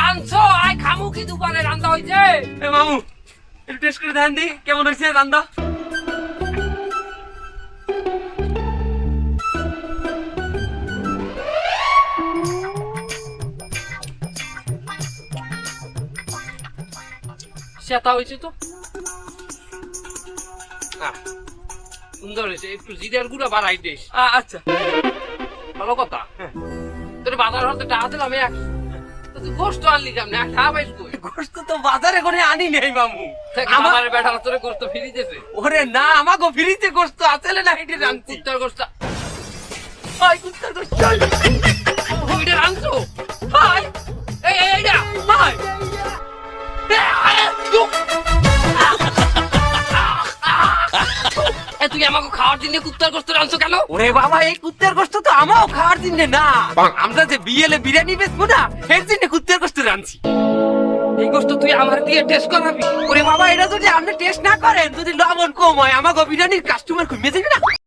রাঁধছো I খামু কি দোকানে রান্না হইছে এ মামু একটু টেস্ট করে দেন দি কেমন হয়েছে রান্না। সেটা হয়েছে তো সুন্দর হয়েছে, একটু জিরার গুঁড়া বাড়াই দিস। আচ্ছা ভালো কথা। তোর বাজার হতে টাকা দিলাম এক, তুই গোস্ত আনলি কেমন খাওয়া পাইস কই? গোস্ত তো বাজারে করে আনি নেই মামু। আমার বেটা তোরে গোস্ত ফিরি দিয়েছে। ওরে না আমাকে ফ্রিতে গোস্ত আসলে না হেঁটে রাঁধছি। কুত্তার গোস্ত হাই কুত্তার গোস্ত ওইটা রাঁধছো? হাই এই এইটা হাই তুই আমাকে খাওয়ার দিনে কুত্তার গোস্ত রাঁধছো কেন? ওরে বাবা এই কুত্তার গোস্ত তো আমাও খাওয়ার দিনে না, আমরা যে বিয়েলে বিরিয়ানি বেচবো না এর জন্য কুত্তার গোস্ত রাঁধছি। এই গোস্ত তুই আমার দিয়ে টেস্ট করাবি? ওরে বাবা এটা যদি আপনি টেস্ট না করেন, যদি লবণ কম হয় আমাকে বিরিয়ানির কাস্টমার কমে যাবে না।